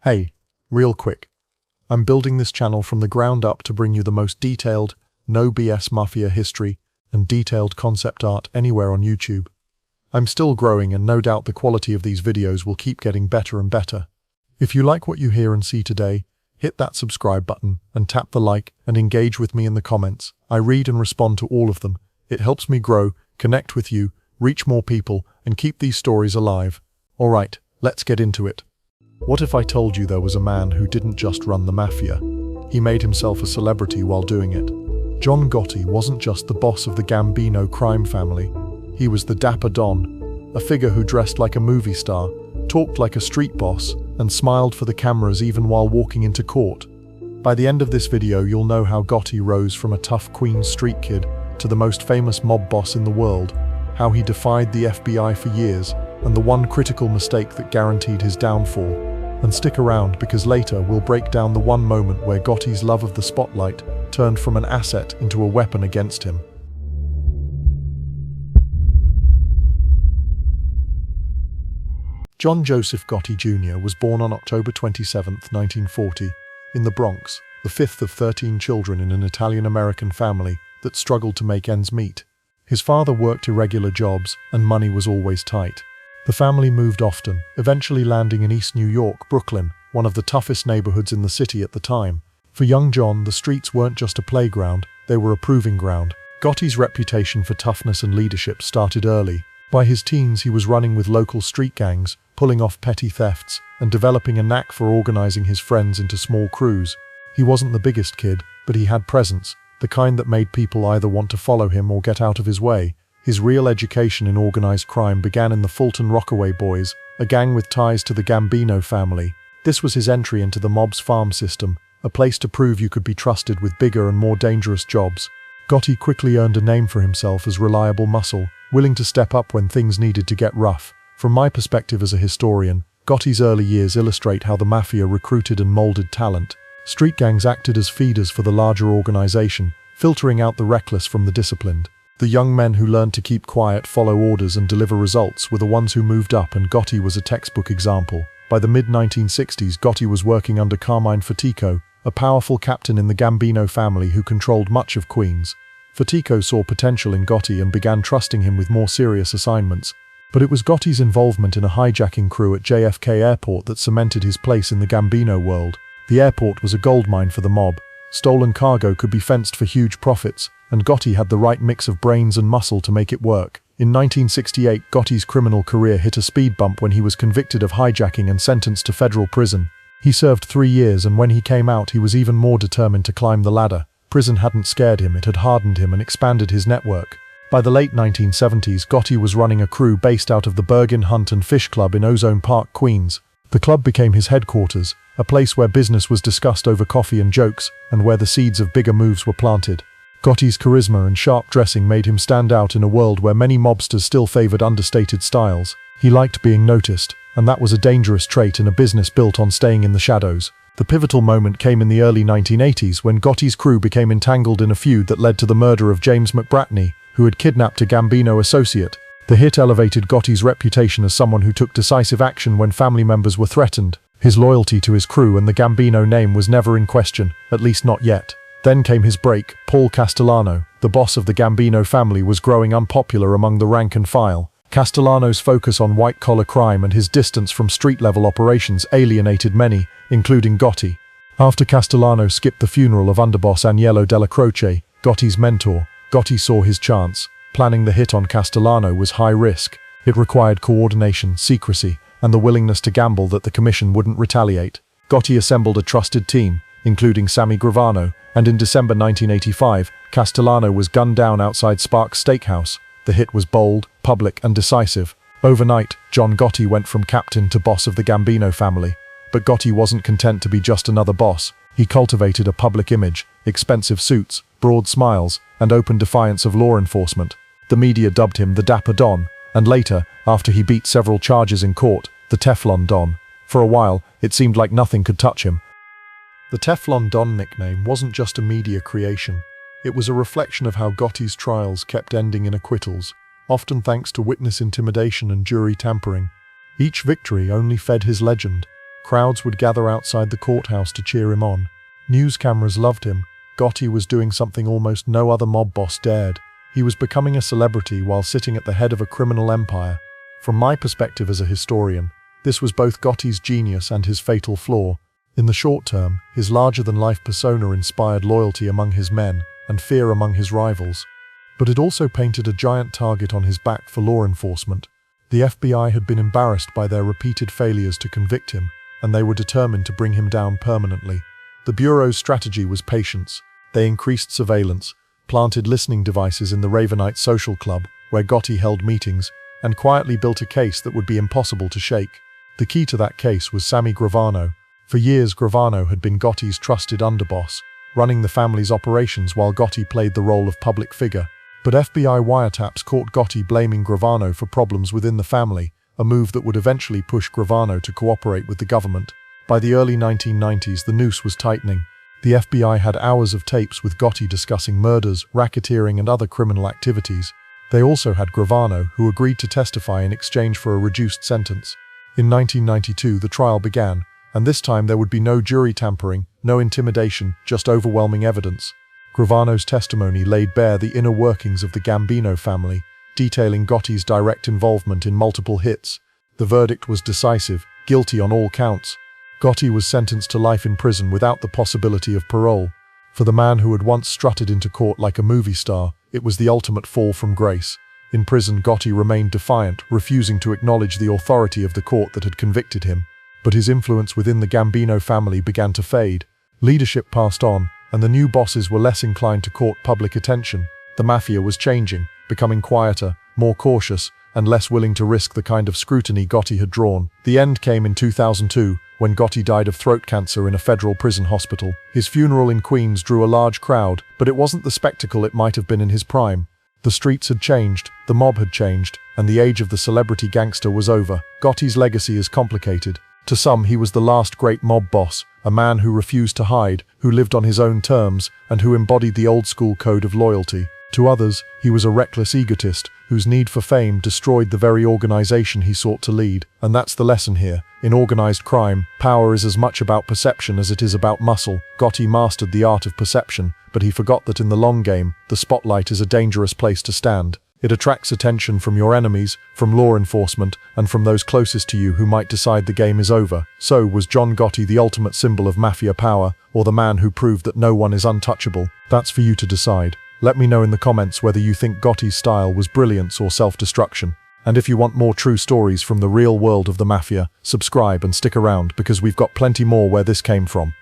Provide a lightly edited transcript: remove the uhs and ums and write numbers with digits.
Hey, real quick. I'm building this channel from the ground up to bring you the most detailed, no BS Mafia history and detailed concept art anywhere on YouTube. I'm still growing and no doubt the quality of these videos will keep getting better and better. If you like what you hear and see today, hit that subscribe button and tap the like and engage with me in the comments. I read and respond to all of them. It helps me grow, connect with you, reach more people, and keep these stories alive. Alright, let's get into it. What if I told you there was a man who didn't just run the Mafia? He made himself a celebrity while doing it. John Gotti wasn't just the boss of the Gambino crime family. He was the Dapper Don, a figure who dressed like a movie star, talked like a street boss, and smiled for the cameras even while walking into court. By the end of this video, you'll know how Gotti rose from a tough Queens street kid to the most famous mob boss in the world, how he defied the FBI for years, and the one critical mistake that guaranteed his downfall. And stick around because later we'll break down the one moment where Gotti's love of the spotlight turned from an asset into a weapon against him. John Joseph Gotti Jr. was born on October 27, 1940, in the Bronx, the fifth of 13 children in an Italian-American family that struggled to make ends meet. His father worked irregular jobs and money was always tight. The family moved often, eventually landing in East New York, Brooklyn, one of the toughest neighborhoods in the city at the time. For young John, the streets weren't just a playground, they were a proving ground. Gotti's reputation for toughness and leadership started early. By his teens, he was running with local street gangs, pulling off petty thefts, and developing a knack for organizing his friends into small crews. He wasn't the biggest kid, but he had presence, the kind that made people either want to follow him or get out of his way. His real education in organized crime began in the Fulton Rockaway Boys, a gang with ties to the Gambino family. This was his entry into the mob's farm system, a place to prove you could be trusted with bigger and more dangerous jobs. Gotti quickly earned a name for himself as reliable muscle, willing to step up when things needed to get rough. From my perspective as a historian, Gotti's early years illustrate how the Mafia recruited and molded talent. Street gangs acted as feeders for the larger organization, filtering out the reckless from the disciplined. The young men who learned to keep quiet, follow orders, and deliver results were the ones who moved up, and Gotti was a textbook example. By the mid-1960s, Gotti was working under Carmine Fatico, a powerful captain in the Gambino family who controlled much of Queens. Fatico saw potential in Gotti and began trusting him with more serious assignments. But it was Gotti's involvement in a hijacking crew at JFK Airport that cemented his place in the Gambino world. The airport was a goldmine for the mob. Stolen cargo could be fenced for huge profits, and Gotti had the right mix of brains and muscle to make it work. In 1968, Gotti's criminal career hit a speed bump when he was convicted of hijacking and sentenced to federal prison. He served 3 years, and when he came out, he was even more determined to climb the ladder. Prison hadn't scared him, it had hardened him and expanded his network. By the late 1970s, Gotti was running a crew based out of the Bergin Hunt and Fish Club in Ozone Park, Queens. The club became his headquarters, a place where business was discussed over coffee and jokes, and where the seeds of bigger moves were planted. Gotti's charisma and sharp dressing made him stand out in a world where many mobsters still favored understated styles. He liked being noticed, and that was a dangerous trait in a business built on staying in the shadows. The pivotal moment came in the early 1980s when Gotti's crew became entangled in a feud that led to the murder of James McBratney, who had kidnapped a Gambino associate. The hit elevated Gotti's reputation as someone who took decisive action when family members were threatened. His loyalty to his crew and the Gambino name was never in question, at least not yet. Then came his break. Paul Castellano, the boss of the Gambino family, was growing unpopular among the rank and file. Castellano's focus on white-collar crime and his distance from street-level operations alienated many, including Gotti. After Castellano skipped the funeral of underboss Agnello Della Croce, Gotti's mentor, Gotti saw his chance. Planning the hit on Castellano was high risk. It required coordination, secrecy, and the willingness to gamble that the commission wouldn't retaliate. Gotti assembled a trusted team, including Sammy Gravano, and in December 1985, Castellano was gunned down outside Sparks Steakhouse. The hit was bold, public, and decisive. Overnight, John Gotti went from captain to boss of the Gambino family. But Gotti wasn't content to be just another boss. He cultivated a public image, expensive suits, broad smiles, and open defiance of law enforcement. The media dubbed him the Dapper Don, and later, after he beat several charges in court, the Teflon Don. For a while, it seemed like nothing could touch him. The Teflon Don nickname wasn't just a media creation. It was a reflection of how Gotti's trials kept ending in acquittals, often thanks to witness intimidation and jury tampering. Each victory only fed his legend. Crowds would gather outside the courthouse to cheer him on. News cameras loved him. Gotti was doing something almost no other mob boss dared. He was becoming a celebrity while sitting at the head of a criminal empire. From my perspective as a historian, this was both Gotti's genius and his fatal flaw. In the short term, his larger-than-life persona inspired loyalty among his men and fear among his rivals. But it also painted a giant target on his back for law enforcement. The FBI had been embarrassed by their repeated failures to convict him, and they were determined to bring him down permanently. The Bureau's strategy was patience. They increased surveillance, planted listening devices in the Ravenite Social Club, where Gotti held meetings, and quietly built a case that would be impossible to shake. The key to that case was Sammy Gravano. For years, Gravano had been Gotti's trusted underboss, running the family's operations while Gotti played the role of public figure. But FBI wiretaps caught Gotti blaming Gravano for problems within the family, a move that would eventually push Gravano to cooperate with the government. By the early 1990s, the noose was tightening. The FBI had hours of tapes with Gotti discussing murders, racketeering, and other criminal activities. They also had Gravano, who agreed to testify in exchange for a reduced sentence. In 1992, the trial began, and this time there would be no jury tampering, no intimidation, just overwhelming evidence. Gravano's testimony laid bare the inner workings of the Gambino family, detailing Gotti's direct involvement in multiple hits. The verdict was decisive, guilty on all counts. Gotti was sentenced to life in prison without the possibility of parole. For the man who had once strutted into court like a movie star, it was the ultimate fall from grace. In prison, Gotti remained defiant, refusing to acknowledge the authority of the court that had convicted him. But his influence within the Gambino family began to fade. Leadership passed on, and the new bosses were less inclined to court public attention. The Mafia was changing, becoming quieter, more cautious, and less willing to risk the kind of scrutiny Gotti had drawn. The end came in 2002, when Gotti died of throat cancer in a federal prison hospital. His funeral in Queens drew a large crowd, but it wasn't the spectacle it might have been in his prime. The streets had changed, the mob had changed, and the age of the celebrity gangster was over. Gotti's legacy is complicated. To some, he was the last great mob boss, a man who refused to hide, who lived on his own terms, and who embodied the old-school code of loyalty. To others, he was a reckless egotist, whose need for fame destroyed the very organization he sought to lead. And that's the lesson here. In organized crime, power is as much about perception as it is about muscle. Gotti mastered the art of perception, but he forgot that in the long game, the spotlight is a dangerous place to stand. It attracts attention from your enemies, from law enforcement, and from those closest to you who might decide the game is over. So, was John Gotti the ultimate symbol of Mafia power, or the man who proved that no one is untouchable? That's for you to decide. Let me know in the comments whether you think Gotti's style was brilliance or self-destruction. And if you want more true stories from the real world of the Mafia, subscribe and stick around because we've got plenty more where this came from.